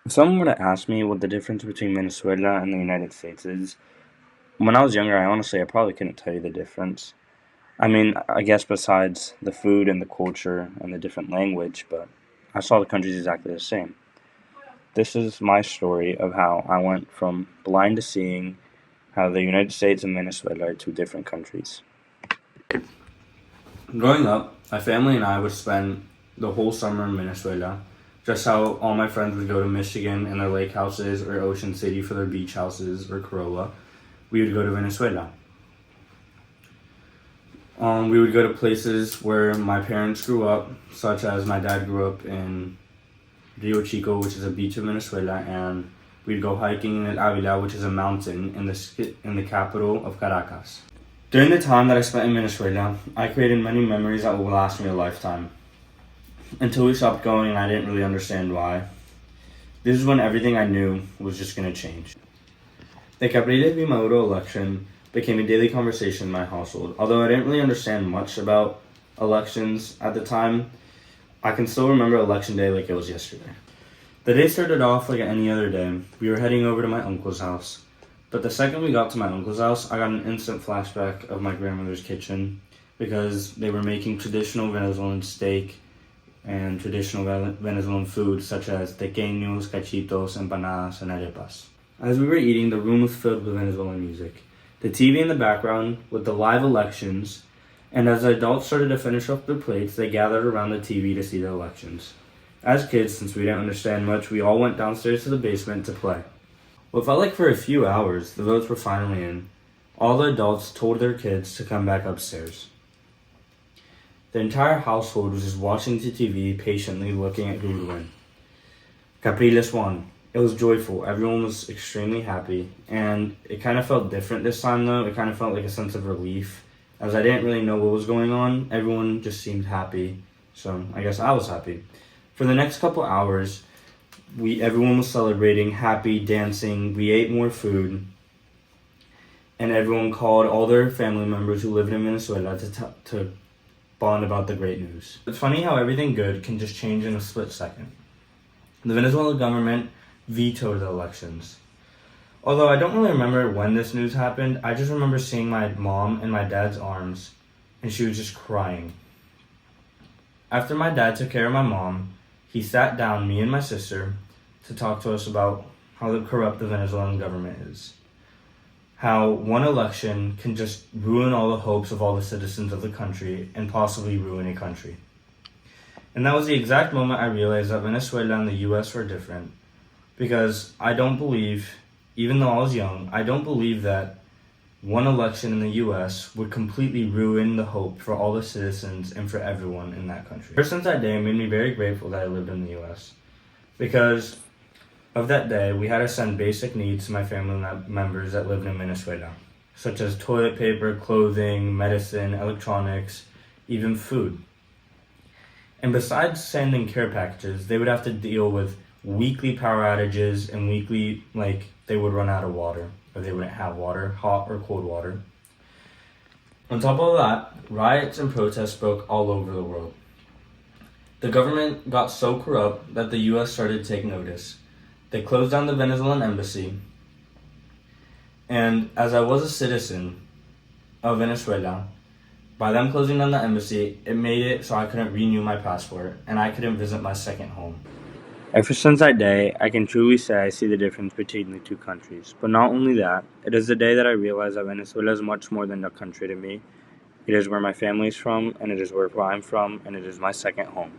If someone were to ask me what the difference between Venezuela and the United States is, when I was younger, I probably couldn't tell you the difference. I mean, I guess besides the food and the culture and the different language, but I saw the countries exactly the same. This is my story of how I went from blind to seeing how the United States and Venezuela are two different countries. Growing up, my family and I would spend the whole summer in Venezuela, just how all my friends would go to Michigan and their lake houses, or Ocean City for their beach houses, or Corolla. We would go to Venezuela. We would go to places where my parents grew up, such as my dad grew up in Rio Chico, which is a beach in Venezuela, and we'd go hiking in El Avila, which is a mountain in the capital of Caracas. During the time that I spent in Venezuela, I created many memories that will last me a lifetime. Until we stopped going and I didn't really understand why. This is when everything I knew was just going to change. The Capriles v. Maduro election became a daily conversation in my household. Although I didn't really understand much about elections at the time, I can still remember election day like it was yesterday. The day started off like any other day. We were heading over to my uncle's house. But the second we got to my uncle's house, I got an instant flashback of my grandmother's kitchen because they were making traditional Venezuelan steak and traditional Venezuelan food such as tequeños, cachitos, empanadas, and arepas. As we were eating, the room was filled with Venezuelan music. The TV in the background with the live elections, and as the adults started to finish up their plates, they gathered around the TV to see the elections. As kids, since we didn't understand much, we all went downstairs to the basement to play. What felt like for a few hours, the votes were finally in. All the adults told their kids to come back upstairs. The entire household was just watching the TV, patiently looking at who would win. Capriles won. It was joyful. Everyone was extremely happy. And it kind of felt different this time, though. It kind of felt like a sense of relief. As I didn't really know what was going on, everyone just seemed happy. So I guess I was happy. For the next couple hours, everyone was celebrating, happy, dancing. We ate more food, and everyone called all their family members who lived in Venezuela to bond about the great news. It's funny how everything good can just change in a split second. The Venezuelan government vetoed the elections. Although I don't really remember when this news happened, I just remember seeing my mom in my dad's arms, and she was just crying. After my dad took care of my mom, he sat down, me and my sister, to talk to us about how corrupt the Venezuelan government is. How one election can just ruin all the hopes of all the citizens of the country and possibly ruin a country. And that was the exact moment I realized that Venezuela and the US were different. Because I don't believe, even though I was young, I don't believe that one election in the US would completely ruin the hope for all the citizens and for everyone in that country. Ever since that day, it made me very grateful that I lived in the US. Because of that day, we had to send basic needs to my family members that lived in Venezuela, such as toilet paper, clothing, medicine, electronics, even food. And besides sending care packages, they would have to deal with weekly power outages and weekly, they would run out of water, or they wouldn't have water, hot or cold water. On top of that, riots and protests broke all over the world. The government got so corrupt that the US started to take notice. They closed down the Venezuelan embassy, and as I was a citizen of Venezuela, by them closing down the embassy, it made it so I couldn't renew my passport, and I couldn't visit my second home. Ever since that day, I can truly say I see the difference between the two countries. But not only that, it is the day that I realized that Venezuela is much more than a country to me. It is where my family is from, and it is where I'm from, and it is my second home.